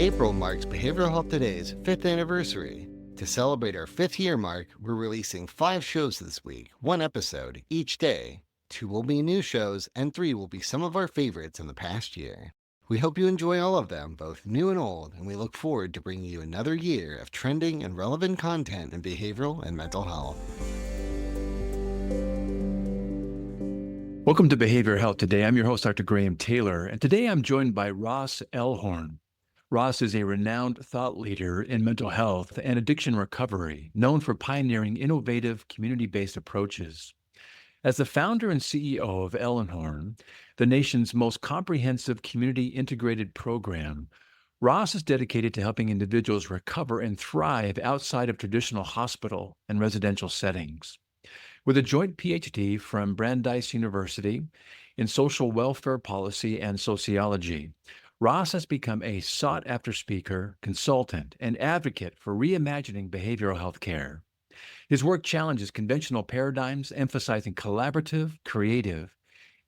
April marks Behavioral Health Today's 5th anniversary. To celebrate our 5th year mark, we're releasing 5 shows this week, 1 episode each day. 2 will be new shows, and 3 will be some of our favorites in the past year. We hope you enjoy all of them, both new and old, and we look forward to bringing you another year of trending and relevant content in behavioral and mental health. Welcome to Behavioral Health Today. I'm your host, Dr. Graham Taylor, and today I'm joined by Ross Ellenhorn. Ross is a renowned thought leader in mental health and addiction recovery, known for pioneering innovative community-based approaches. As the founder and CEO of Ellenhorn, the nation's most comprehensive community-integrated program, Ross is dedicated to helping individuals recover and thrive outside of traditional hospital and residential settings. With a joint PhD from Brandeis University in social welfare policy and sociology, Ross has become a sought-after speaker, consultant, and advocate for reimagining behavioral health care. His work challenges conventional paradigms, emphasizing collaborative, creative,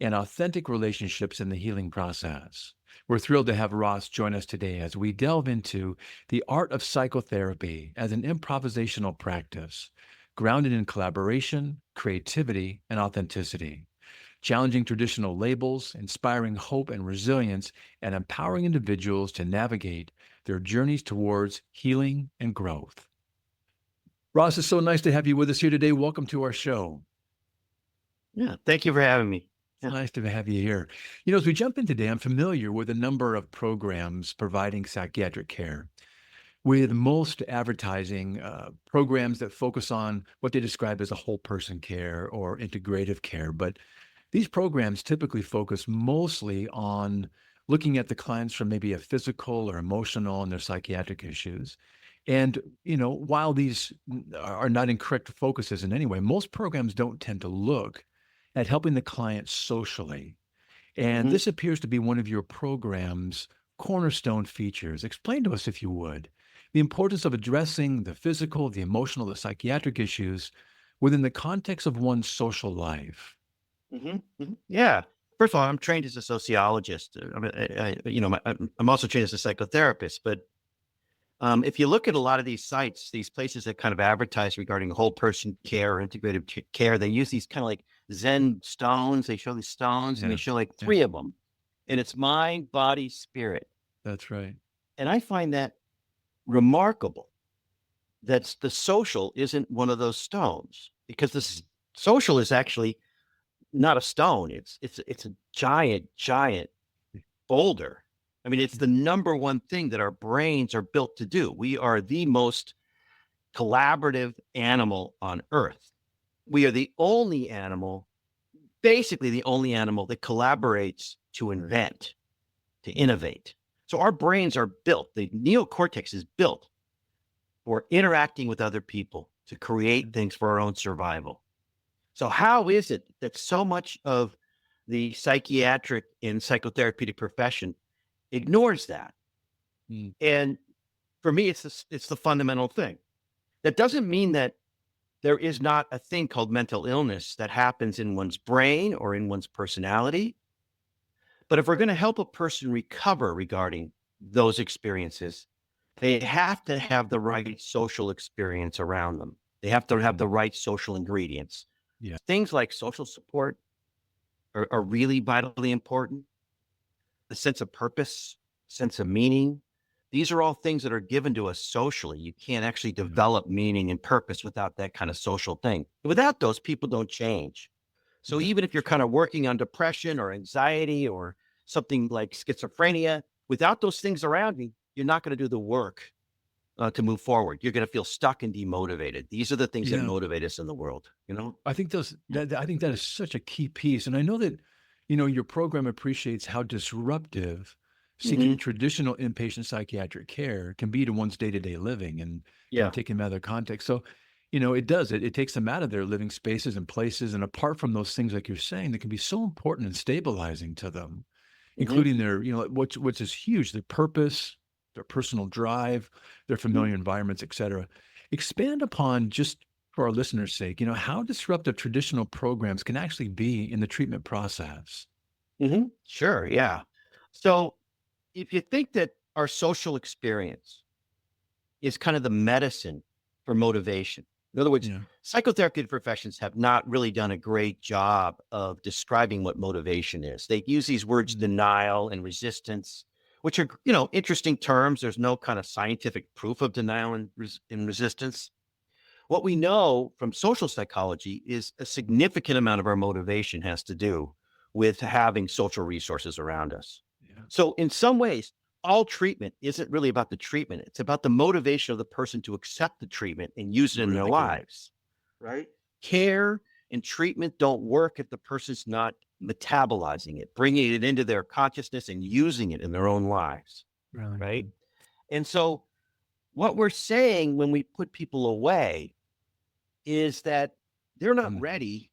and authentic relationships in the healing process. We're thrilled to have Ross join us today as we delve into the art of psychotherapy as an improvisational practice, grounded in collaboration, creativity, and authenticity, challenging traditional labels, inspiring hope and resilience, and empowering individuals to navigate their journeys towards healing and growth. Ross, it's so nice to have you with us here today. Welcome to our show. Yeah, thank you for having me. It's nice to have you here. As we jump in today, I'm familiar with a number of programs providing psychiatric care, with most advertising programs that focus on what they describe as a whole person care or integrative care. But these programs typically focus mostly on looking at the clients from maybe a physical or emotional and their psychiatric issues. And, while these are not incorrect focuses in any way, most programs don't tend to look at helping the client socially. And this appears to be one of your program's cornerstone features. Explain to us, if you would, the importance of addressing the physical, the emotional, the psychiatric issues within the context of one's social life. Yeah. First of all, I'm trained as a sociologist. I'm also trained as a psychotherapist. But if you look at a lot of these sites, these places that kind of advertise regarding whole person care or integrative care, they use these kind of like Zen stones. They show these stones and they show like 3 of them. And it's mind, body, spirit. That's right. And I find that remarkable that the social isn't one of those stones, because the social is actually not a stone. It's a giant boulder. I mean, it's the number one thing that our brains are built to do. We are the most collaborative animal on Earth. We are the only animal, basically the only animal that collaborates to invent, to innovate. So our brains are built, the neocortex is built for interacting with other people to create things for our own survival. So how is it that so much of the psychiatric and psychotherapeutic profession ignores that? And for me, it's the fundamental thing. That doesn't mean that there is not a thing called mental illness that happens in one's brain or in one's personality. But if we're going to help a person recover regarding those experiences, they have to have the right social experience around them. They have to have the right social ingredients. Yeah. Things like social support are really vitally important. The sense of purpose, sense of meaning. These are all things that are given to us socially. You can't actually develop meaning and purpose without that kind of social thing. Without those, people don't change. So even if you're kind of working on depression or anxiety or something like schizophrenia, without those things around you, you're not going to do the work to move forward. You're going to feel stuck and demotivated. These are the things that motivate us in the world. I think that is such a key piece. And I know that, your program appreciates how disruptive seeking traditional inpatient psychiatric care can be to one's day-to-day living and taking them out of their context. So, it takes them out of their living spaces and places. And apart from those things, like you're saying, that can be so important and stabilizing to them, including their, which is huge, their purpose, their personal drive, their familiar environments, et cetera. Expand upon, just for our listeners' sake, how disruptive traditional programs can actually be in the treatment process. Sure. Yeah. So if you think that our social experience is kind of the medicine for motivation. In other words, Yeah. psychotherapy professions have not really done a great job of describing what motivation is. They use these words denial and resistance, which are, interesting terms. There's no kind of scientific proof of denial and resistance. What we know from social psychology is a significant amount of our motivation has to do with having social resources around us. Yeah. So in some ways, all treatment isn't really about the treatment. It's about the motivation of the person to accept the treatment and use it in their Really good. lives, right? Care and treatment don't work if the person's not metabolizing it, bringing it into their consciousness and using it in their own lives, Really right? good. And so what we're saying when we put people away is that they're not ready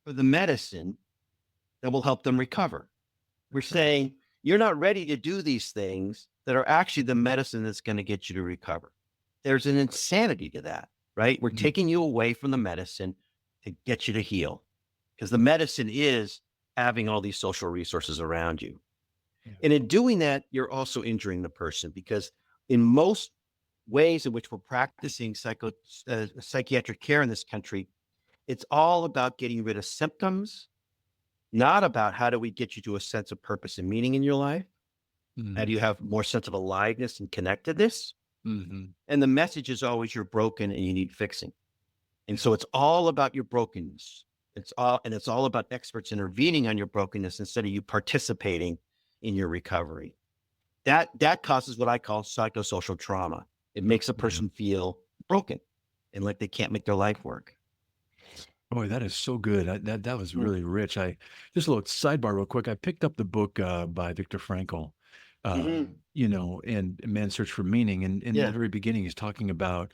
for the medicine that will help them recover. We're saying you're not ready to do these things that are actually the medicine that's going to get you to recover. There's an insanity to that, right? We're taking you away from the medicine to get you to heal, because the medicine is having all these social resources around you. Yeah. And in doing that, you're also injuring the person, because in most ways in which we're practicing psychiatric care in this country, it's all about getting rid of symptoms, not about how do we get you to a sense of purpose and meaning in your life. How do you have more sense of aliveness and connectedness? Mm-hmm. And the message is always you're broken and you need fixing. And so it's all about your brokenness. It's all about experts intervening on your brokenness instead of you participating in your recovery. That causes what I call psychosocial trauma. It makes a person feel broken and like they can't make their life work. Boy, that is so good. That was really rich. Just a little sidebar real quick. I picked up the book by Viktor Frankl, and Man's Search for Meaning. And in the very beginning, he's talking about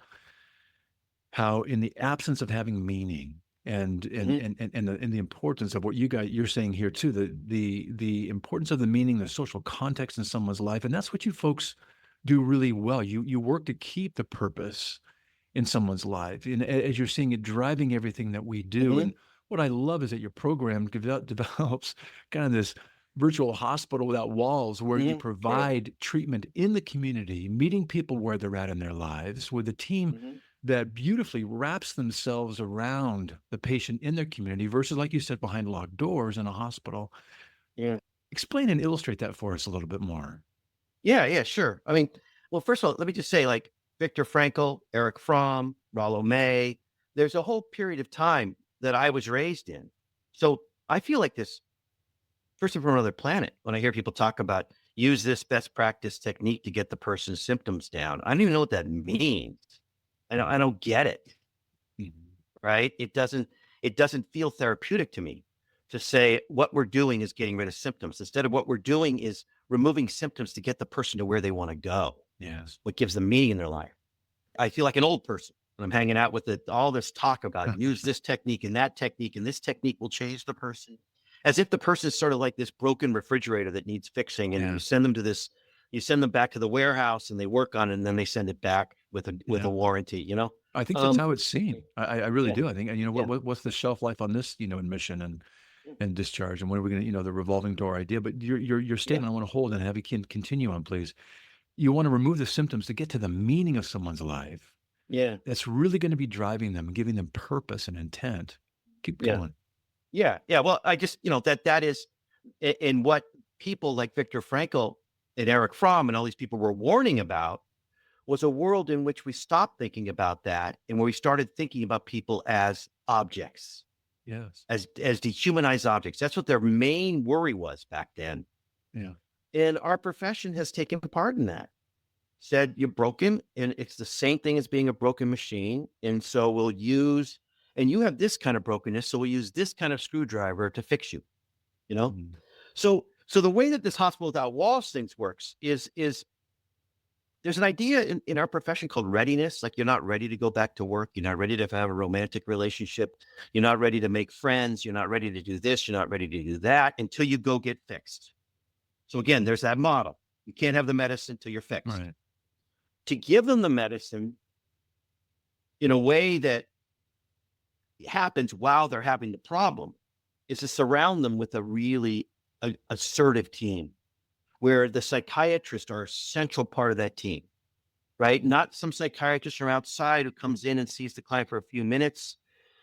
how in the absence of having meaning and the importance of what you're saying here too, the importance of the meaning, the social context in someone's life. And that's what you folks do really well. You work to keep the purpose in someone's life. And as you're seeing it driving everything that we do. And what I love is that your program develops kind of this virtual hospital without walls where you provide treatment in the community, meeting people where they're at in their lives with a team that beautifully wraps themselves around the patient in their community versus, like you said, behind locked doors in a hospital. Yeah. Explain and illustrate that for us a little bit more. Yeah, sure. I mean, well, first of all, let me just say, like, Viktor Frankl, Eric Fromm, Rollo May, there's a whole period of time that I was raised in. So I feel like this person from another planet when I hear people talk about use this best practice technique to get the person's symptoms down. I don't even know what that means. I don't get it. Right? It doesn't feel therapeutic to me to say what we're doing is getting rid of symptoms. Instead of what we're doing is removing symptoms to get the person to where they want to go. Yes. What gives them meaning in their life. I feel like an old person when I'm hanging out with all this talk about use this technique and that technique, and this technique will change the person. As if the person is sort of like this broken refrigerator that needs fixing, and you send them back to the warehouse and they work on it, and then they send it back with a warranty, I think that's how it's seen. I really Yeah. do. I think, what's the shelf life on this, admission and discharge, and when are we going to, the revolving door idea? But your statement, I want to hold and have you continue on, please. You want to remove the symptoms to get to the meaning of someone's life. Yeah. That's really going to be driving them and giving them purpose and intent. Keep going. Yeah. Well, I just, that is in what people like Viktor Frankl and Eric Fromm and all these people were warning about was a world in which we stopped thinking about that and where we started thinking about people as objects. Yes. As dehumanized objects. That's what their main worry was back then. Yeah. And our profession has taken part in that. Said you're broken, and it's the same thing as being a broken machine. And so and you have this kind of brokenness, so we'll use this kind of screwdriver to fix you. So the way that this hospital without walls things works is there's an idea in our profession called readiness. Like, you're not ready to go back to work. You're not ready to have a romantic relationship. You're not ready to make friends. You're not ready to do this. You're not ready to do that until you go get fixed. So again, there's that model. You can't have the medicine until you're fixed. Right. To give them the medicine in a way that happens while they're having the problem is to surround them with a really assertive team, where the psychiatrists are a central part of that team, right? Not some psychiatrist from outside who comes in and sees the client for a few minutes,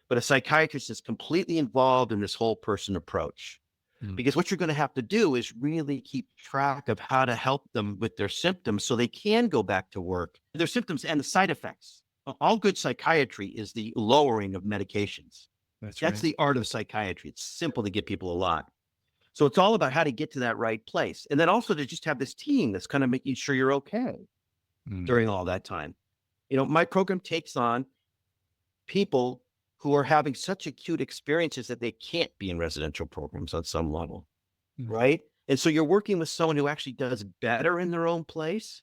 but a psychiatrist is completely involved in this whole person approach. Mm. Because what you're going to have to do is really keep track of how to help them with their symptoms so they can go back to work, their symptoms and the side effects. All good psychiatry is the lowering of medications. That's That's right. the art of psychiatry. It's simple to get people a lot. So it's all about how to get to that right place. And then also to just have this team that's kind of making sure you're okay Mm. during all that time. My program takes on people who are having such acute experiences that they can't be in residential programs on some level, Mm. right? And so you're working with someone who actually does better in their own place.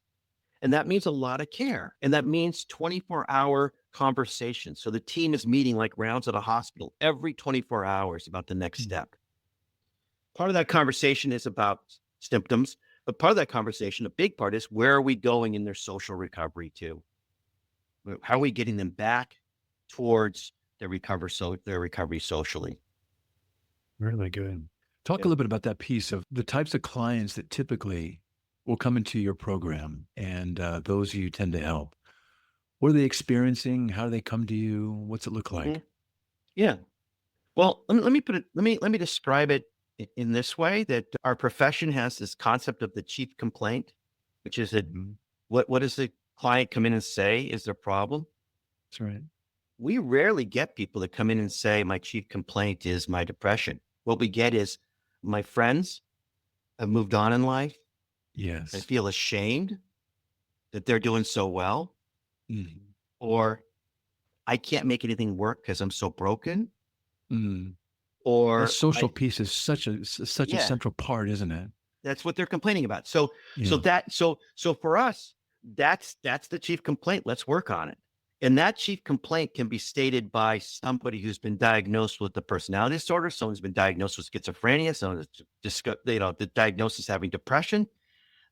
And that means a lot of care. And that means 24-hour conversations. So the team is meeting like rounds at a hospital every 24 hours about the next Mm. step. Part of that conversation is about symptoms, but part of that conversation, a big part, is where are we going in their social recovery too? How are we getting them back towards their recovery socially? Really good. Talk a Yeah. little bit about that piece of the types of clients that typically will come into your program and those you tend to help. What are they experiencing? How do they come to you? What's it look Mhm. like? Yeah. Well, let me put it, let me describe it in this way, that our profession has this concept of the chief complaint, which is that Mhm. what does the client come in and say is their problem? That's right. We rarely get people that come in and say, my chief complaint is my depression. What we get is, my friends have moved on in life. I Yes. feel ashamed that they're doing so well, Mhm. or I can't make anything work because I'm so broken, Mm. That or social piece is such a yeah, central part, isn't it? that's what they're complaining about. So Yeah. for us, that's the chief complaint. Let's work on it. And that chief complaint can be stated by somebody who's been diagnosed with a personality disorder, someone who's been diagnosed with schizophrenia, someone that's the diagnosis having depression.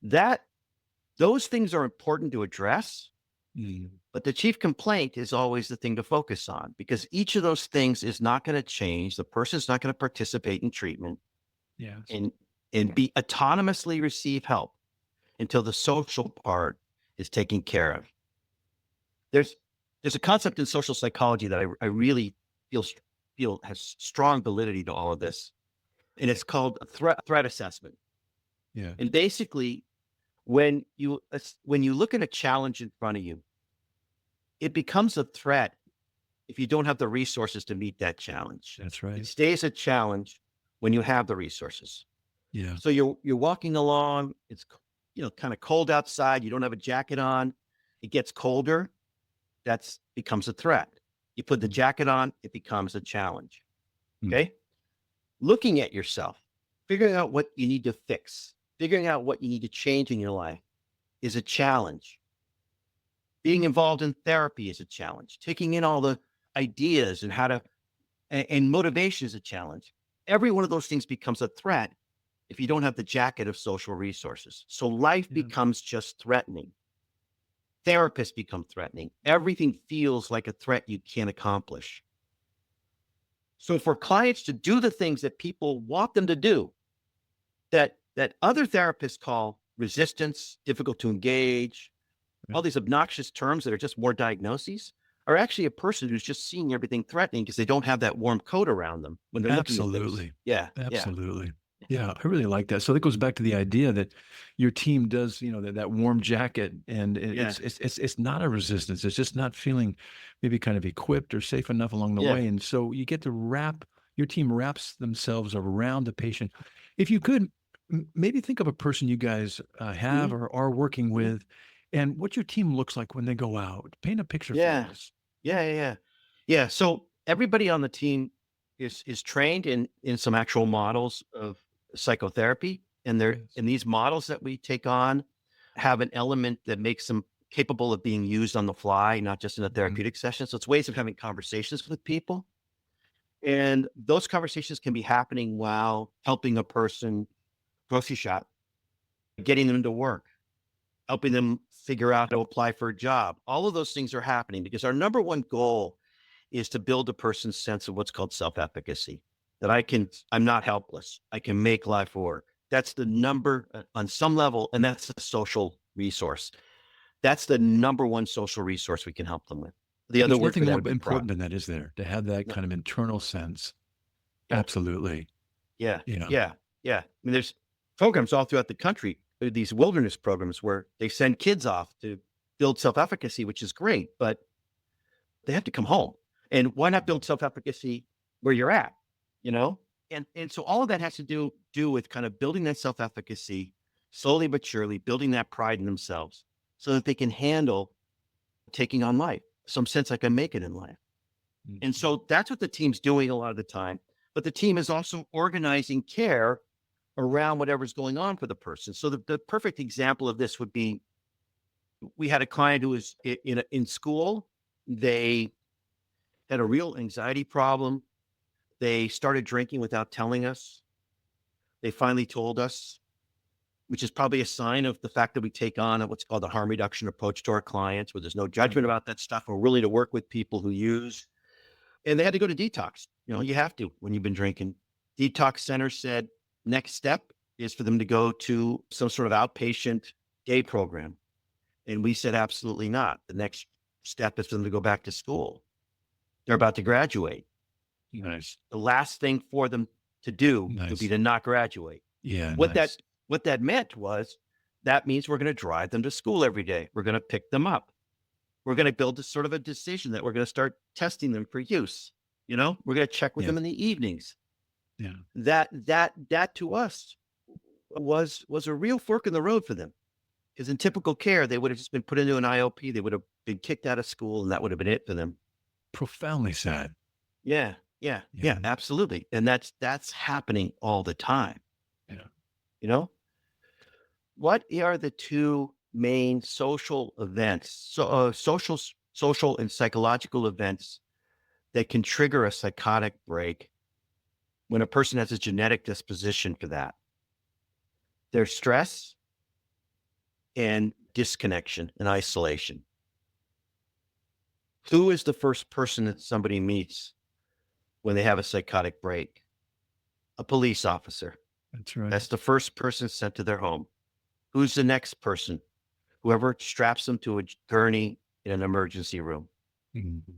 That Those things are important to address, Mm. but the chief complaint is always the thing to focus on, because each of those things is not going to change. The person's not going to participate in treatment Yes. and be autonomously receive help until the social part is taken care of. There's a concept in social psychology that I really feel has strong validity to all of this, and it's called a threat assessment. Yeah. And basically, when you look at a challenge in front of you, it becomes a threat if you don't have the resources to meet that challenge. That's It right. stays a challenge when you have the resources. Yeah. So you're walking along, it's kind of cold outside, you don't have a jacket on, it gets colder, that's becomes a threat. You put the Mm. jacket on, it becomes a challenge. Mm. Okay? Looking at yourself, figuring out what you need to fix, figuring out what you need to change in your life is a challenge. Being involved in therapy is a challenge. Taking in all the ideas and how to and motivation is a challenge. Every one of those things becomes a threat if you don't have the jacket of social resources. So life Yeah. becomes just threatening. Therapists become threatening. Everything feels like a threat you can't accomplish. So for clients to do the things that people want them to do, that other therapists call resistance, difficult to engage, all Right. these obnoxious terms that are just more diagnoses, are actually a person who's just seeing everything threatening because they don't have that warm coat around them when they're looking at things. Absolutely. Yeah, yeah, Absolutely. Yeah, I really like that. So that goes back to the idea that your team does, that warm jacket, and yeah, it's not a resistance. It's just not feeling maybe kind of equipped or safe enough along the yeah. way. And so you get to your team wraps themselves around the patient. If you could maybe think of a person you guys have Mhm, or are working mhm. with, and what your team looks like when they go out. Paint a picture for Yeah, us. yeah, yeah, yeah. Yeah, so everybody on the team is trained in some actual models of psychotherapy, and Yes. these models that we take on have an element that makes them capable of being used on the fly, not just in a Mhm. therapeutic session. So it's ways of having conversations with people. And those conversations can be happening while helping a person grocery shop, getting them to work, helping them figure out how to apply for a job. All of those things are happening because our number one goal is to build a person's sense of what's called self-efficacy, that I'm not helpless. I can make life work. That's the number on some level, and that's a social resource. That's the number one social resource we can help them with. The other There's word for nothing that more would be important than that, is there? To have that No. kind of internal sense. Yeah. Absolutely. Yeah. Yeah. Yeah. Yeah. I mean, there's programs all throughout the country, these wilderness programs where they send kids off to build self-efficacy, which is great, but they have to come home. And why not build self-efficacy where you're at, you know? And so all of that has to do with kind of building that self-efficacy slowly but surely, building that pride in themselves so that they can handle taking on life, some sense I can make it in life. And so that's what the team's doing a lot of the time. But the team is also organizing care around whatever's going on for the person. So the perfect example of this would be, we had a client who was in school. They had a real anxiety problem. They started drinking without telling us. They finally told us, which is probably a sign of the fact that we take on what's called a harm reduction approach to our clients, where there's no judgment about that stuff. We're willing to work with people who use. And they had to go to detox. You know, you have to when you've been drinking. Detox center said next step is for them to go to some sort of outpatient day program. And we said, absolutely not. The next step is for them to go back to school. They're about to graduate. Nice. The last thing for them to do would be to not graduate. Yeah. What nice. that meant was, that means we're going to drive them to school every day. We're going to pick them up. We're going to build a sort of a decision that we're going to start testing them for use. You know, we're going to check with them in the evenings. Yeah. That to us was a real fork in the road for them. Because in typical care, they would have just been put into an IOP. They would have been kicked out of school, and that would have been it for them. Profoundly sad. Yeah, absolutely. And that's happening all the time. Yeah. You know, what are the two main social events, social and psychological events that can trigger a psychotic break when a person has a genetic disposition for that? There's stress and disconnection and isolation. Who is the first person that somebody meets when they have a psychotic break? A police officer. That's right. That's the first person sent to their home. Who's the next person? Whoever straps them to a gurney in an emergency room. Mm-hmm.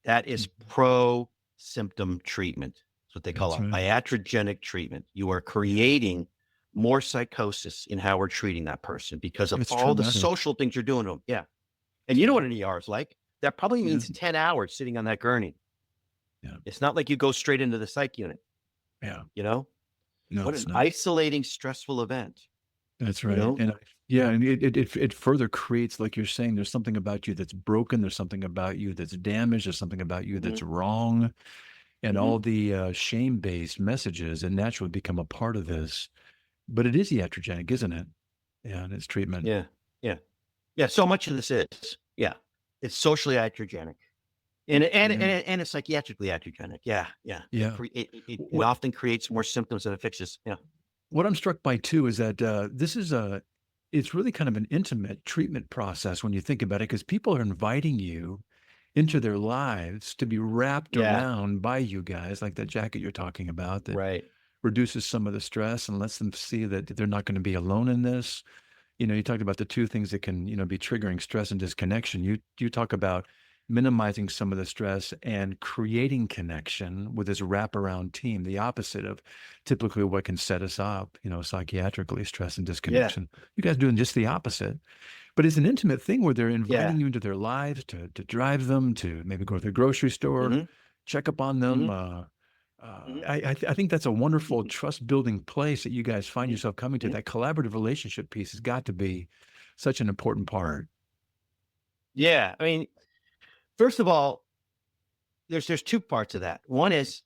That is pro-symptom treatment. That's what they call That's a right. iatrogenic treatment. You are creating more psychosis in how we're treating that person because of It's all the traumatic. social things you're doing to them. Yeah. And you know what an ER is like? That probably means Yeah. 10 hours sitting on that gurney. Yeah. It's not like you go straight into the psych unit, Yeah. you know? No, What it's an not. isolating, stressful event. That's You right. know? And and it further creates, like you're saying, there's something about you that's broken. There's something about you that's damaged. There's something about you that's wrong. And Mhm. all the shame-based messages that naturally become a part of this. But it is iatrogenic, isn't it? Yeah, and it's treatment. Yeah. Yeah. So much of this is, it's socially iatrogenic. And it's psychiatrically iatrogenic. Yeah. Yeah. It What often creates more symptoms than it fixes. Yeah. what I'm struck by too is that this is it's really kind of an intimate treatment process when you think about it, because people are inviting you into their lives to be wrapped Yeah. around by you guys, like that jacket you're talking about that Right. reduces some of the stress and lets them see that they're not going to be alone in this. You know, you talked about the two things that can, be triggering stress and disconnection. You talk about minimizing some of the stress and creating connection with this wraparound team, the opposite of typically what can set us up, psychiatrically, stress and Yeah. disconnection. You guys doing just the opposite. But it's an intimate thing where they're inviting Yeah. you into their lives to drive them to maybe go to the grocery store, Mhm. check up on them. Mhm. Mhm. I think that's a wonderful trust building place that you guys find yourself coming to. Mhm. That collaborative relationship piece has got to be such an important part. Yeah. I mean, first of all, there's two parts of that. One is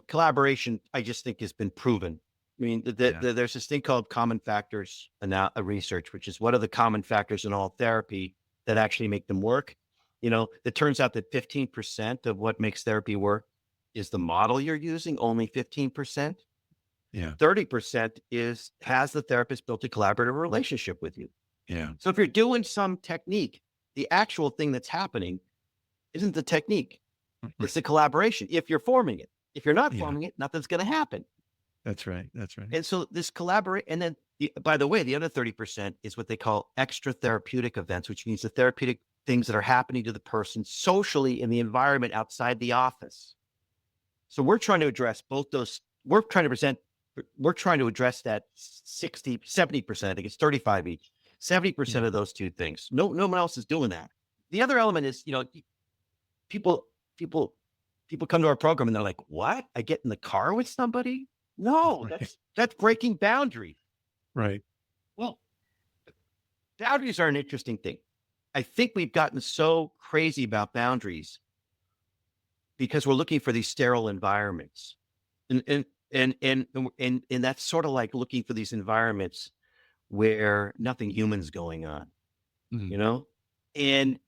collaboration. I just think has been proven. I mean, Yeah. there's this thing called common factors research, which is what are the common factors in all therapy that actually make them work. It turns out that 15% of what makes therapy work is the model you're using. Only 15%. Yeah. 30% has the therapist built a collaborative relationship with you. Yeah. So if you're doing some technique, the actual thing that's happening isn't the technique. It's the collaboration. If you're forming it. If you're not Yeah. forming it, nothing's going to happen. That's right. That's right. And so this collaborate, and then by the way, the other 30% is what they call extra therapeutic events, which means the therapeutic things that are happening to the person socially in the environment outside the office. So we're trying to address both those. We're trying to address that 60, 70%. I think it's 35 each, 70% of those two things. No one else is doing that. The other element is, people come to our program and they're like, what? I get in the car with somebody? No, Right. that's breaking boundaries. Right. Well, boundaries are an interesting thing. I think we've gotten so crazy about boundaries because we're looking for these sterile environments. And that's sort of like looking for these environments where nothing human's going on, Mhm. And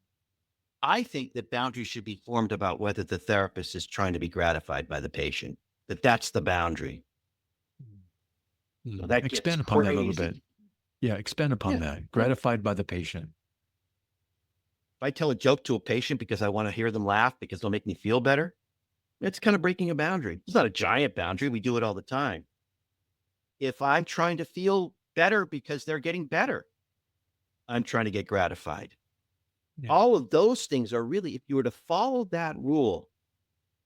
I think that boundaries should be formed about whether the therapist is trying to be gratified by the patient, that's the boundary. So that gets Expand upon that a little bit. crazy. Yeah, expand upon Yeah. that. Gratified by the patient. If I tell a joke to a patient because I want to hear them laugh because they'll make me feel better, it's kind of breaking a boundary. It's not a giant boundary. We do it all the time. If I'm trying to feel better because they're getting better, I'm trying to get gratified. Yeah. All of those things are really, if you were to follow that rule,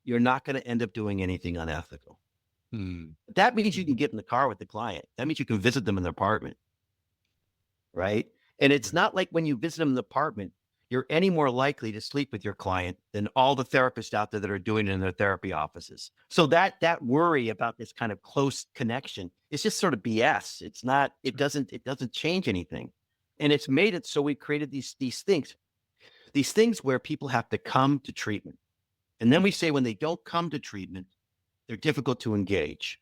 you're not going to end up doing anything unethical. That means you can get in the car with the client. That means you can visit them in their apartment. Right. And it's not like when you visit them in the apartment, you're any more likely to sleep with your client than all the therapists out there that are doing it in their therapy offices. So that worry about this kind of close connection is just sort of BS. It's not, it doesn't change anything. And it's made it so we created these things where people have to come to treatment. And then we say when they don't come to treatment, they're difficult to engage.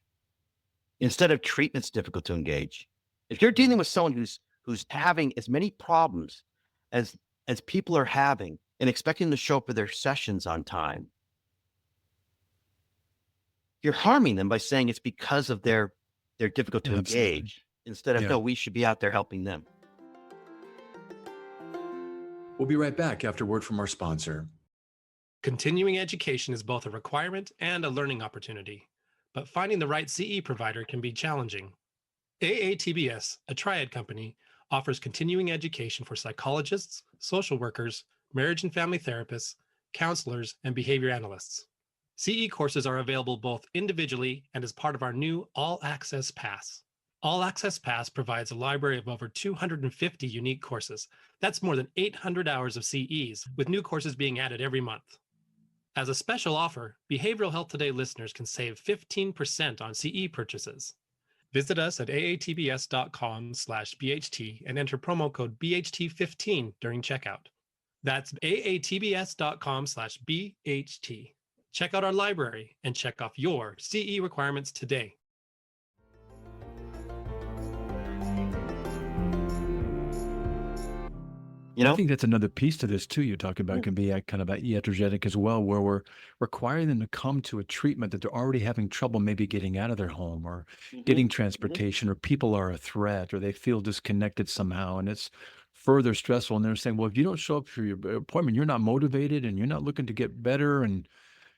Instead of treatment's difficult to engage. If you're dealing with someone who's having as many problems as people are having and expecting to show up for their sessions on time, you're harming them by saying it's because of they're difficult to Absolutely. engage instead of, Yeah. no, we should be out there helping them. We'll be right back after word from our sponsor. Continuing education is both a requirement and a learning opportunity, but finding the right CE provider can be challenging. AATBS, a triad company, offers continuing education for psychologists, social workers, marriage and family therapists, counselors, and behavior analysts. CE courses are available both individually and as part of our new All Access Pass. All Access Pass provides a library of over 250 unique courses. That's more than 800 hours of CEs, with new courses being added every month. As a special offer, Behavioral Health Today listeners can save 15% on CE purchases. Visit us at aatbs.com/BHT and enter promo code BHT15 during checkout. That's aatbs.com/BHT. Check out our library and check off your CE requirements today. I think that's another piece to this too. You talk about can be kind of iatrogenic as well, where we're requiring them to come to a treatment that they're already having trouble maybe getting out of their home or getting transportation, or people are a threat, or they feel disconnected somehow, and it's further stressful. And they're saying, well, if you don't show up for your appointment, you're not motivated and you're not looking to get better, and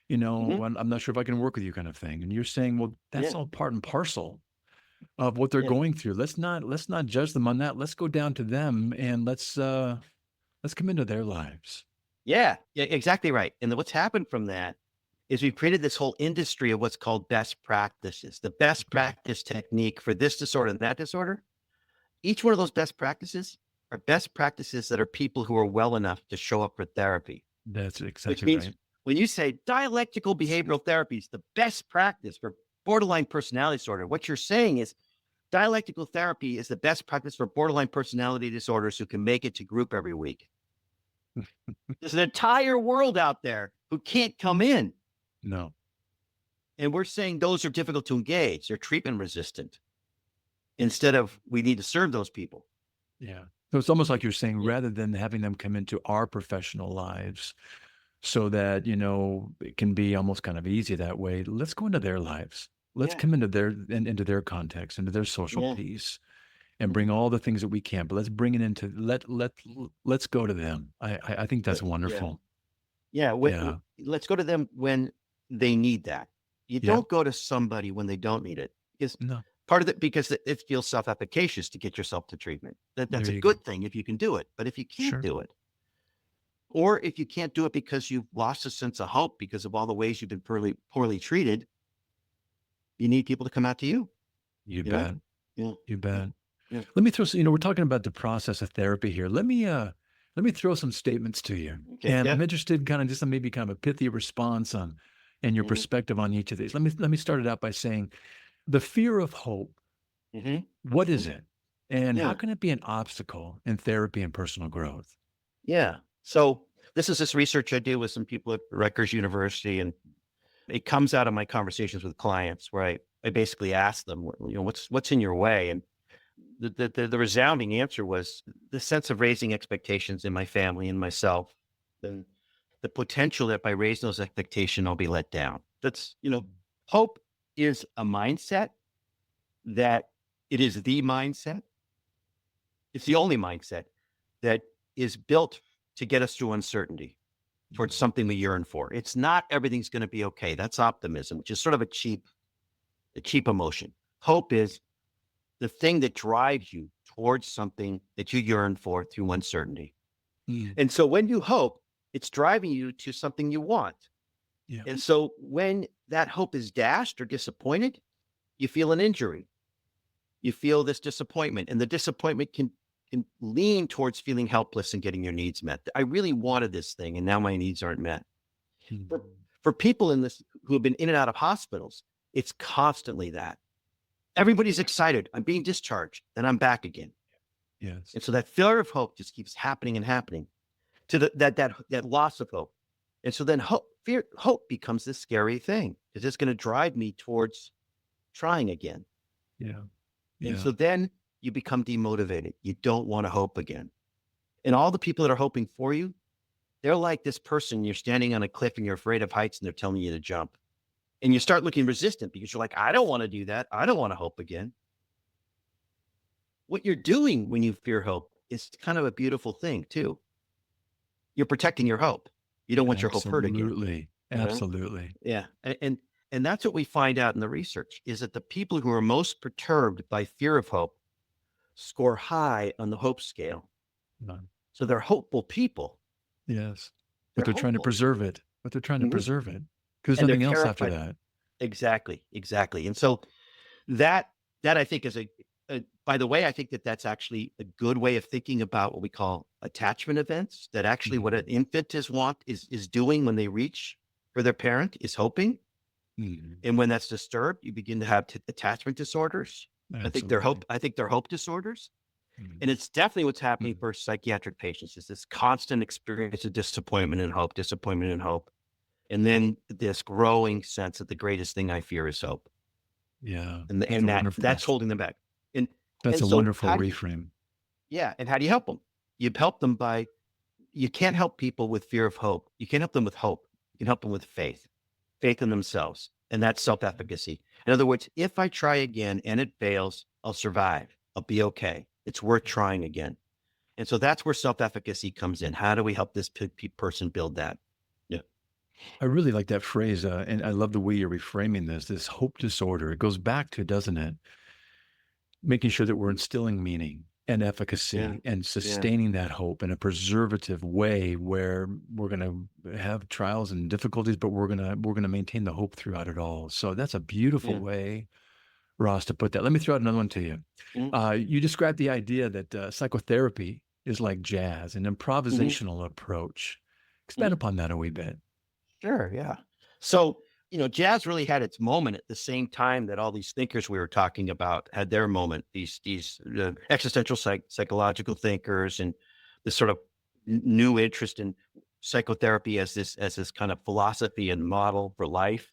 I'm not sure if I can work with you, kind of thing. And you're saying, well, that's all part and parcel of what they're going through. Let's not judge them on that. Let's go down to them and let's come into their lives. Yeah, exactly right. And what's happened from that is we've created this whole industry of what's called best practices, the best practice technique for this disorder and that disorder. Each one of those best practices are best practices that are people who are well enough to show up for therapy. That's Which exactly means right. when you say dialectical behavioral therapy is the best practice for borderline personality disorder, what you're saying is dialectical therapy is the best practice for borderline personality disorders who can make it to group every week. There's an entire world out there who can't come in. No. And we're saying those are difficult to engage. They're treatment resistant. Instead of, we need to serve those people. Yeah. So it's almost like you're saying, rather than having them come into our professional lives so that, it can be almost kind of easy that way, let's go into their lives. Let's come into their context, into their social piece, and bring all the things that we can, but let's bring it into, let's go to them. I think that's wonderful. Let's go to them when they need that. You don't go to somebody when they don't need it. Because No, part of it, because it feels self-efficacious to get yourself to treatment. That's there a you go. good thing if you can do it. But if you can't Sure. do it, or if you can't do it because you've lost a sense of hope because of all the ways you've been poorly treated, you need people to come out to you. You You know? bet. Yeah. You bet. Yeah. Let me throw some, we're talking about the process of therapy here. Let me throw some statements to you. Okay. And Yeah. I'm interested in kind of just maybe kind of a pithy response on and your Mhm. perspective on each of these. Let me start it out by saying the fear of hope, Mhm. what is it? And how Yeah. can it be an obstacle in therapy and personal growth? Yeah. So this research I do with some people at Rutgers University, and it comes out of my conversations with clients where I basically ask them, what's in your way? And the resounding answer was the sense of raising expectations in my family and myself, and the potential that by raising those expectations, I'll be let down. That's, hope is a mindset that it is the mindset. It's the only mindset that is built to get us through uncertainty towards something we yearn for. It's not everything's going to be okay. That's optimism, which is sort of a cheap emotion. Hope is the thing that drives you towards something that you yearn for through uncertainty. Mm, And so when you hope, it's driving you to something you want. yeah. And so when that hope is dashed or disappointed, you feel an injury. You feel this disappointment, and the disappointment can lean towards feeling helpless and getting your needs met. I really wanted this thing, and now my needs aren't met. Mm, For people in this who have been in and out of hospitals, it's constantly that. Everybody's excited. I'm being discharged, then I'm back again. yes. And so that failure of hope just keeps happening and happening to that loss of hope. And so then hope becomes this scary thing because it's going to drive me towards trying again. Yeah. And Yeah. so then you become demotivated. You don't want to hope again. And all the people that are hoping for you, they're like this person. You're standing on a cliff and you're afraid of heights and they're telling you to jump. And you start looking resistant because you're like, I don't want to do that. I don't want to hope again. What you're doing when you fear hope is kind of a beautiful thing too. You're protecting your hope. You don't want your hope hurt again. Absolutely. You know? Absolutely. Yeah. And that's what we find out in the research is that the people who are most perturbed by fear of hope score high on the hope scale. None. So they're hopeful people. Yes. They're But they're trying to hopeful. preserve it. But they're trying to Mhm. preserve it because And they're nothing else after terrified. that. Exactly. And so that I think is by the way, I think that that's actually a good way of thinking about what we call attachment events, that actually what an infant is doing when they reach for their parent is hoping. Mm, And when that's disturbed, you begin to have attachment disorders. I think they're hope disorders. Mm, And it's definitely what's happening for psychiatric patients is this constant experience of disappointment and hope. And then this growing sense that the greatest thing I fear is hope. yeah. And That's a wonderful, that's holding them back. And that's a so wonderful how do you, reframe. yeah. And how do you help them? You help them you can't help people with fear of hope. You can't help them with hope. You can help them with faith in themselves. And that's self-efficacy. In other words, if I try again and it fails, I'll survive. I'll be okay. It's worth trying again. And so that's where self-efficacy comes in. How do we help this person build that? Yeah. I really like that phrase. And I love the way you're reframing this hope disorder. It goes back to, doesn't it? Making sure that we're instilling meaning and efficacy Yeah. and sustaining that hope in a preservative way where we're going to have trials and difficulties, but we're going to maintain the hope throughout it all. So that's a beautiful Yeah. way, Ross, to put that. Let me throw out another one to you. Mhm. You described the idea that psychotherapy is like jazz, an improvisational approach. Expand Mhm. upon that a wee bit. Sure. Yeah. So, jazz really had its moment at the same time that all these thinkers we were talking about had their moment. These existential psychological thinkers and this sort of new interest in psychotherapy as this kind of philosophy and model for life.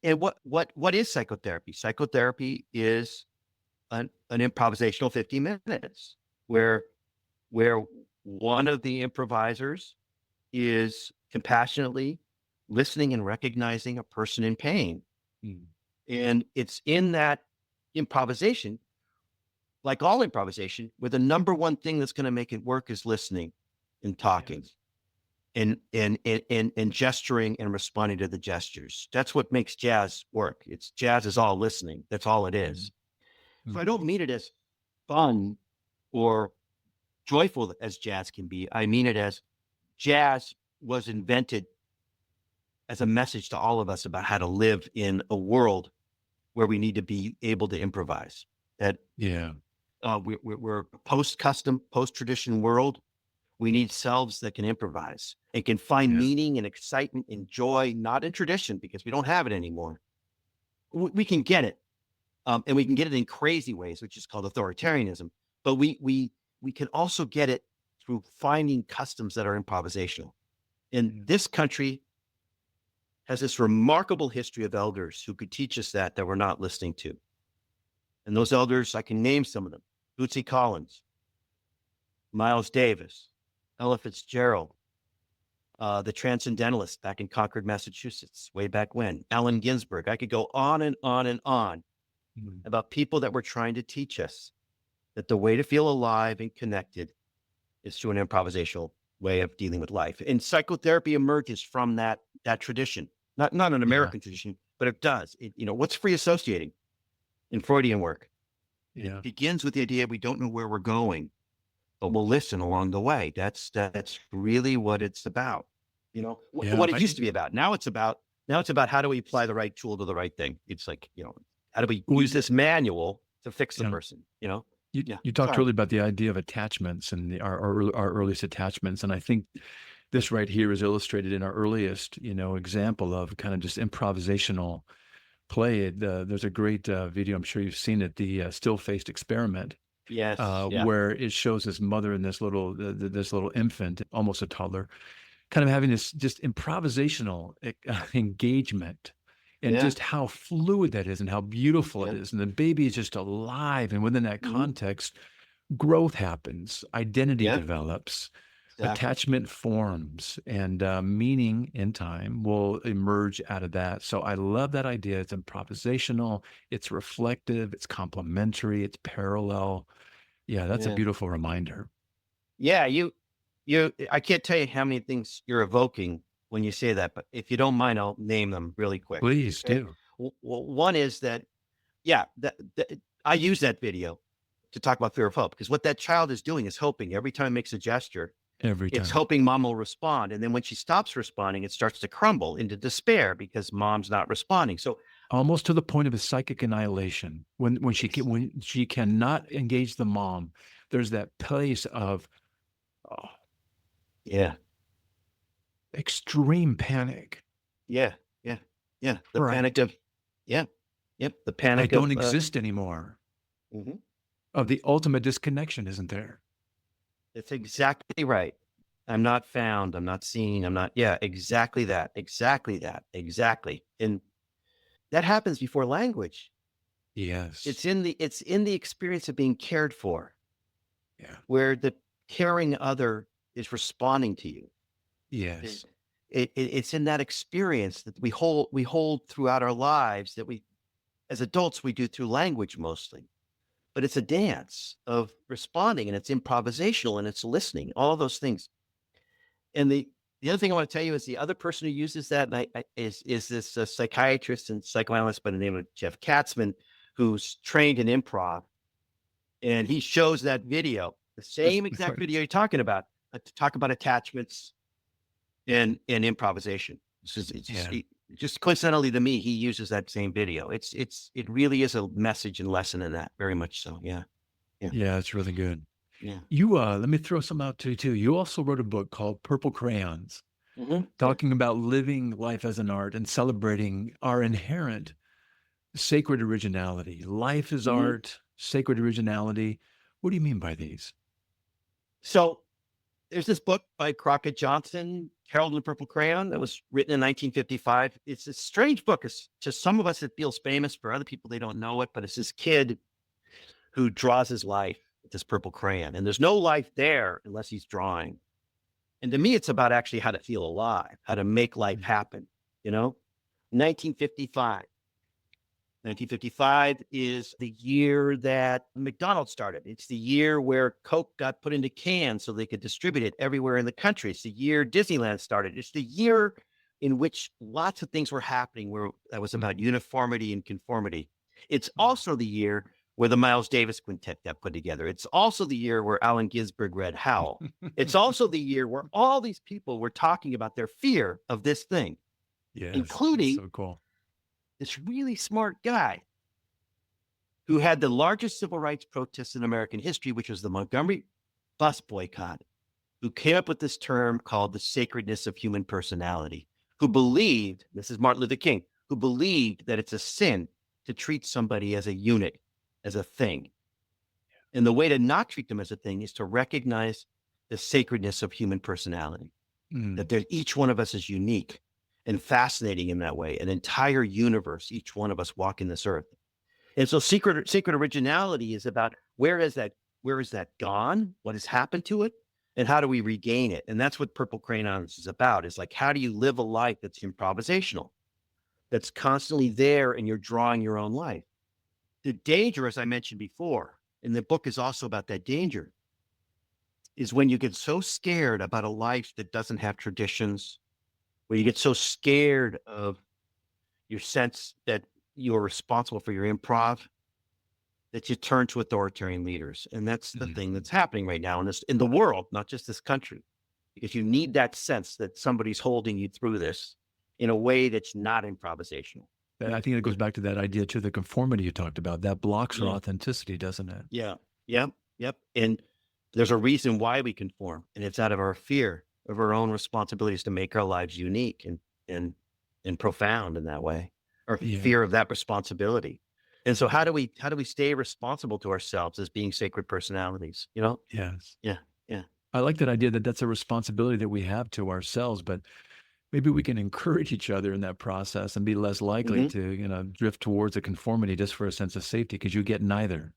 And what is psychotherapy? Psychotherapy is an improvisational 50 minutes where one of the improvisers is compassionately listening and recognizing a person in pain. Mm. And it's in that improvisation, like all improvisation, where the number one thing that's going to make it work is listening and talking. Yes. and gesturing and responding to the gestures. That's what makes jazz work. Jazz is all listening. That's all it is. So I don't mean it as fun or joyful as jazz can be. I mean it as jazz was invented as a message to all of us about how to live in a world where we need to be able to improvise. That we're post-custom, post-tradition world. We need selves that can improvise and can find meaning and excitement and joy, not in tradition, because we don't have it anymore. We can get it, and we can get it in crazy ways, which is called authoritarianism. But we can also get it through finding customs that are improvisational. And this country has this remarkable history of elders who could teach us that we're not listening to. And those elders, I can name some of them: Bootsy Collins, Miles Davis, Ella Fitzgerald, the Transcendentalists back in Concord, Massachusetts, way back when, Allen Ginsberg. I could go on and on and on about people that were trying to teach us that the way to feel alive and connected is through an improvisational way of dealing with life. And psychotherapy emerges from that tradition, not an American tradition, but it does. What's free associating in Freudian work? It begins with the idea we don't know where we're going, but we'll listen along the way. That's really what it's about. What it used to be about. Now it's about how do we apply the right tool to the right thing? It's like, how do we use this manual to fix the person? You talked earlier about the idea of attachments and our earliest attachments. And I think this right here is illustrated in our earliest, example of kind of just improvisational play. There's a great video, I'm sure you've seen it, the still-faced experiment. Yes. Where it shows this mother and this little infant, almost a toddler, kind of having this just improvisational engagement. And just how fluid that is and how beautiful it is. And the baby is just alive. And within that context, growth happens, identity develops, attachment forms, and meaning in time will emerge out of that. So I love that idea. It's improvisational, it's reflective, it's complementary, it's parallel. Yeah, that's a beautiful reminder. Yeah, I can't tell you how many things you're evoking when you say that, but if you don't mind, I'll name them really quick. Please do. Well, one is that, I use that video to talk about fear of hope, because what that child is doing is hoping every time it makes a gesture. It's hoping mom will respond. And then when she stops responding, it starts to crumble into despair because mom's not responding. So almost to the point of a psychic annihilation. When she cannot engage the mom, there's that place of extreme panic. The panic of the panic. I don't exist anymore. Of the ultimate disconnection, isn't there? That's exactly right. I'm not found. I'm not seen. I'm not. Yeah, exactly that. And that happens before language. Yes. It's in the experience of being cared for. Yeah. Where the caring other is responding to you. Yes. It's in that experience that we hold throughout our lives, that we, as adults, we do through language mostly. But it's a dance of responding, and it's improvisational, and it's listening, all of those things. And the other thing I want to tell you is the other person who uses that is this psychiatrist and psychoanalyst by the name of Jeff Katzman, who's trained in improv. And he shows that video, the same exact video you're talking about, to talk about attachments and improvisation. Just coincidentally to me, he uses that same video. It really is a message and lesson in that, very much so. Yeah, it's really good. Yeah. You let me throw some out to you too. You also wrote a book called Purple Crayons, talking about living life as an art and celebrating our inherent sacred originality. Life is art, sacred originality. What do you mean by these? So there's this book by Crockett Johnson, Harold and the Purple Crayon, that was written in 1955. It's a strange book. It's to some of us, it feels famous. For other people, they don't know it, but it's this kid who draws his life with this purple crayon. And there's no life there unless he's drawing. And to me, it's about actually how to feel alive, how to make life happen, 1955. 1955 is the year that McDonald's started. It's the year where Coke got put into cans so they could distribute it everywhere in the country. It's the year Disneyland started. It's the year in which lots of things were happening where that was about uniformity and conformity. It's also the year where the Miles Davis Quintet got put together. It's also the year where Allen Ginsberg read Howl. It's also the year where all these people were talking about their fear of this thing, Yes, including so cool. this really smart guy who had the largest civil rights protest in American history, which was the Montgomery bus boycott, who came up with this term called the sacredness of human personality, who believed, this is Martin Luther King, who believed that it's a sin to treat somebody as a unit, as a thing. And the way to not treat them as a thing is to recognize the sacredness of human personality, that each one of us is unique and fascinating in that way, an entire universe, each one of us walking this earth. And so sacred originality is about where is that gone? What has happened to it? And how do we regain it? And that's what Purple Crayons is about, is like, how do you live a life that's improvisational, that's constantly there and you're drawing your own life? The danger, as I mentioned before, and the book is also about that danger, is when you get so scared about a life that doesn't have traditions, where you get so scared of your sense that you're responsible for your improv, that you turn to authoritarian leaders. And that's the thing that's happening right now in the world, not just this country, because you need that sense that somebody's holding you through this in a way that's not improvisational. And I think it goes back to that idea too, the conformity you talked about. That blocks our Yeah. authenticity, doesn't it? Yeah. Yep. And there's a reason why we conform, and it's out of our fear of our own responsibilities to make our lives unique and profound in that way, or Yeah. fear of that responsibility. And so how do we stay responsible to ourselves as being sacred personalities? You know? Yes. Yeah. I like that idea that that's a responsibility that we have to ourselves, but maybe we can encourage each other in that process and be less likely Mhm. to, drift towards a conformity just for a sense of safety, because you get neither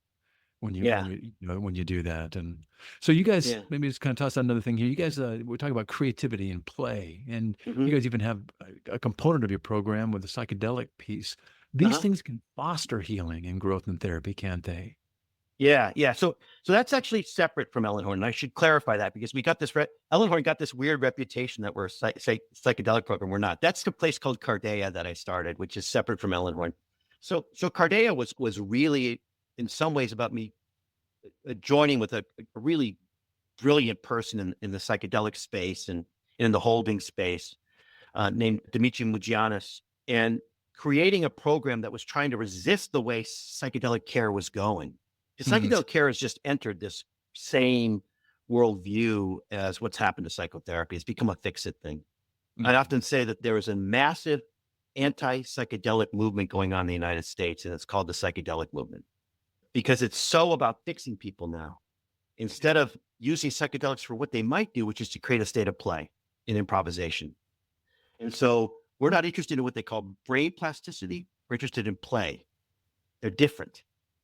when you, Yeah. when you do that. And so you guys, Yeah. maybe just kind of toss out another thing here. You guys, we're talking about creativity and play, and Mhm. you guys even have a component of your program with the psychedelic piece. These Uh-huh. things can foster healing and growth in therapy, can't they? Yeah. So that's actually separate from Ellenhorn. And I should clarify that, because we got this, Ellenhorn got this weird reputation that we're a psychedelic program. We're not. That's the place called Cardea that I started, which is separate from Ellenhorn. So Cardea was really, in some ways, about me joining with a really brilliant person in the psychedelic space and in the holding space, named Dimitri Mugianis, and creating a program that was trying to resist the way psychedelic care was going. Because psychedelic care has just entered this same worldview as what's happened to psychotherapy. It's become a fix-it thing. I often say that there is a massive anti-psychedelic movement going on in the United States, and it's called the psychedelic movement, because it's so about fixing people now, instead of using psychedelics for what they might do, which is to create a state of play in improvisation. And so we're not interested in what they call brain plasticity. We're interested in play. They're different.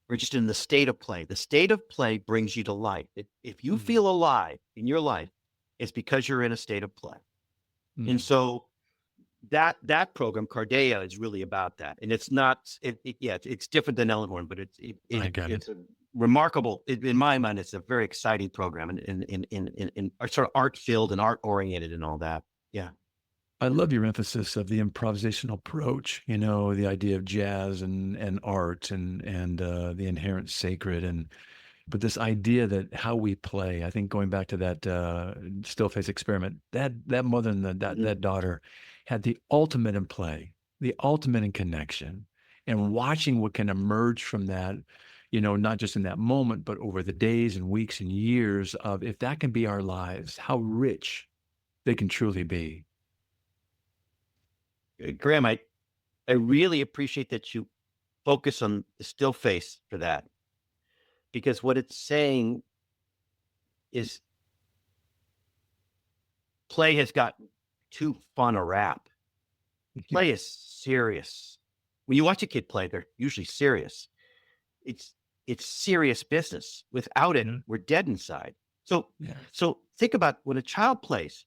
We're interested in the state of play. The state of play brings you to life. If you feel alive in your life, it's because you're in a state of play. And so that program, Cardea, is really about that. And it's not, it's different than Ellenhorn, but I got it's a remarkable, in my mind, it's a very exciting program in sort of art filled and art oriented and all that. Yeah. I love your emphasis of the improvisational approach, the idea of jazz and art and the inherent sacred, but this idea that how we play, I think going back to that still face experiment, that mother and that daughter had the ultimate in play, the ultimate in connection, and watching what can emerge from that, not just in that moment, but over the days and weeks and years of, if that can be our lives, how rich they can truly be. Graham, I really appreciate that you focus on the still face for that, because what it's saying is play has gotten too fun a rap. Play is serious. When you watch a kid play, they're usually serious. It's serious business. Without it, we're dead inside. So think about when a child plays,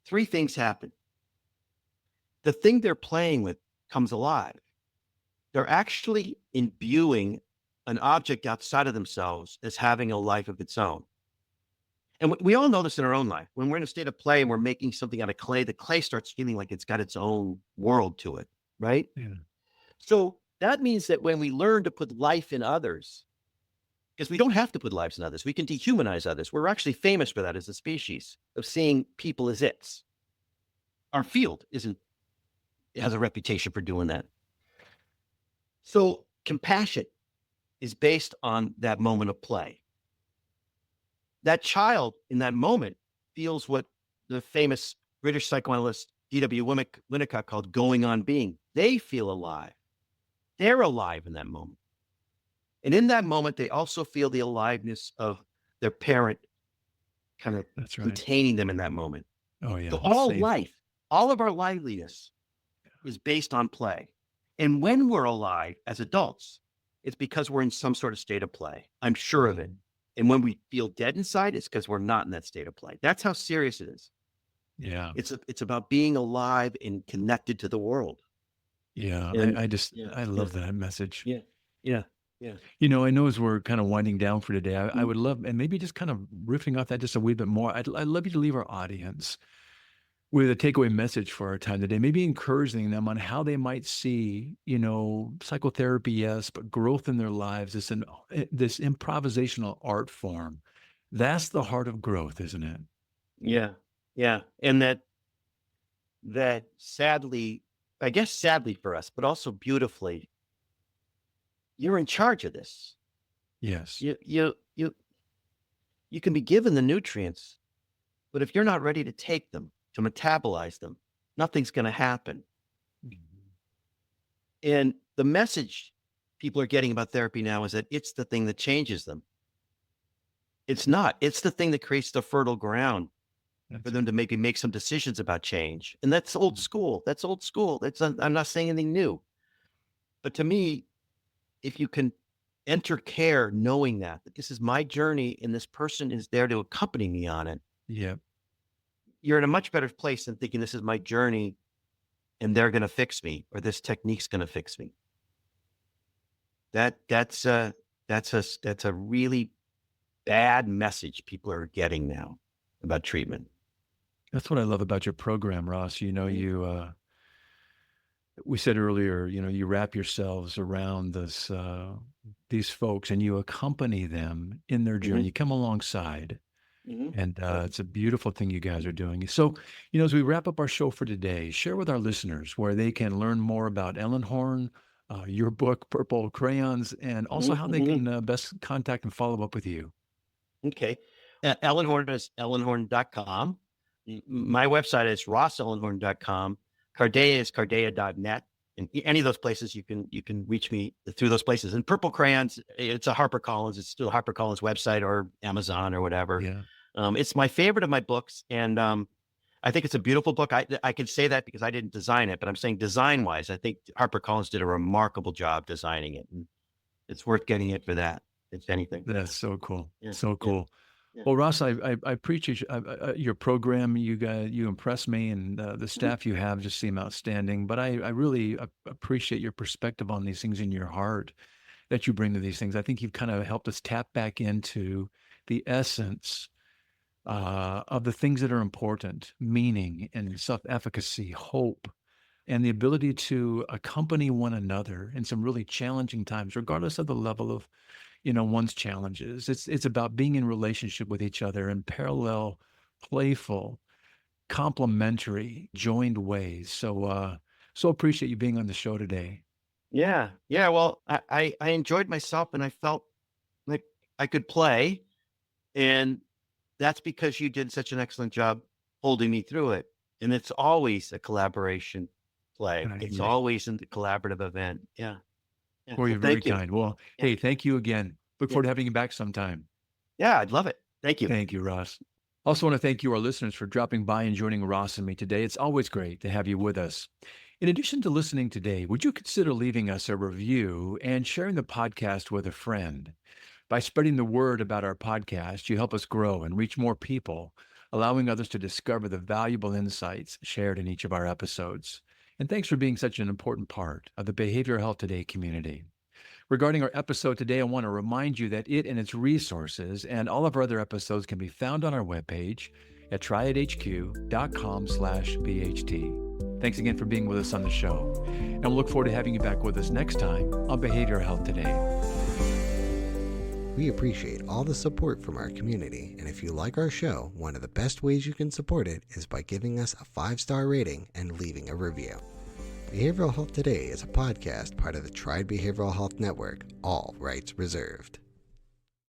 three things happen. The thing they're playing with comes alive. they're actually imbuing an object outside of themselves as having a life of its own. And we all know this in our own life. When we're in a state of play and we're making something out of clay, the clay starts feeling like it's got its own world to it, right? Yeah. So that means that when we learn to put life in others, because we don't have to put lives in others, we can dehumanize others. We're actually famous for that as a species, of seeing people as its. Our field has a reputation for doing that. So compassion is based on that moment of play. That child in that moment feels what the famous British psychoanalyst D.W. Winnicott called going on being. They feel alive. They're alive in that moment. And in that moment, they also feel the aliveness of their parent kind of That's right. containing them in that moment. Oh, yeah. So all Safe. life, all of our liveliness is based on play. And when we're alive as adults, it's because we're in some sort of state of play. I'm sure of it. And when we feel dead inside, it's because we're not in that state of play. That's how serious it is. Yeah. It's about being alive and connected to the world. Yeah. And I love that message. yeah. You know, I know as we're kind of winding down for today, I Mhm. would love, and maybe just kind of riffing off that just a wee bit more, I'd love you to leave our audience with a takeaway message for our time today, maybe encouraging them on how they might see, psychotherapy, yes, but growth in their lives, this improvisational art form. That's the heart of growth, isn't it? Yeah. And that sadly, I guess sadly for us, but also beautifully, you're in charge of this. Yes. You can be given the nutrients, but if you're not ready to take them, to metabolize them, nothing's going to happen. And the message people are getting about therapy now is that it's the thing that changes them. It's not. It's the thing that creates the fertile ground for them to maybe make some decisions about change. And that's old school. I'm not saying anything new. But to me, if you can enter care knowing that this is my journey and this person is there to accompany me on it, Yeah. you're in a much better place than thinking this is my journey and they're going to fix me or this technique's going to fix me. That's a really bad message people are getting now about treatment. That's what I love about your program, Ross. We said earlier, you wrap yourselves around these folks and you accompany them in their journey. Mhm. You come alongside. Mhm. And it's a beautiful thing you guys are doing. So, as we wrap up our show for today, share with our listeners where they can learn more about Ellenhorn, your book, Purple Crayons, and also how they can best contact and follow up with you. Okay. Ellenhorn is ellenhorn.com. My website is rossellenhorn.com. Cardea is cardea.net. And any of those places, you can reach me through those places. And Purple Crayons, it's a HarperCollins. It's still a HarperCollins website or Amazon or whatever. Yeah. It's my favorite of my books. And I think it's a beautiful book. I can say that because I didn't design it, but I'm saying design-wise, I think HarperCollins did a remarkable job designing it. And it's worth getting it for that, if anything. That's so cool. Yeah, So yeah. cool. Yeah. Well, Ross, I appreciate your program. You impress me, and the staff you have just seem outstanding. But I really appreciate your perspective on these things in your heart that you bring to these things. I think you've kind of helped us tap back into the essence of the things that are important: meaning and self-efficacy, hope, and the ability to accompany one another in some really challenging times, regardless of the level of one's challenges. It's about being in relationship with each other in parallel, playful, complementary, joined ways. So appreciate you being on the show today. Yeah. Well, I enjoyed myself and I felt like I could play. And that's because you did such an excellent job holding me through it. And it's always a collaboration play. It's Yeah. always in the collaborative event. Yeah. Well, So you're very thank you. kind. Well, Yeah. hey, thank you again. Look Yeah. forward to having you back sometime. Yeah, I'd love it. Thank you. Thank you, Ross. Also want to thank you, our listeners, for dropping by and joining Ross and me today. It's always great to have you with us. In addition to listening today, would you consider leaving us a review and sharing the podcast with a friend? By spreading the word about our podcast, you help us grow and reach more people, allowing others to discover the valuable insights shared in each of our episodes. And thanks for being such an important part of the Behavioral Health Today community. Regarding our episode today, I want to remind you that it and its resources and all of our other episodes can be found on our webpage at triadhq.com/BHT. Thanks again for being with us on the show. And we'll look forward to having you back with us next time on Behavioral Health Today. We appreciate all the support from our community, and if you like our show, one of the best ways you can support it is by giving us a 5-star rating and leaving a review. Behavioral Health Today is a podcast part of the Triad Behavioral Health Network, all rights reserved.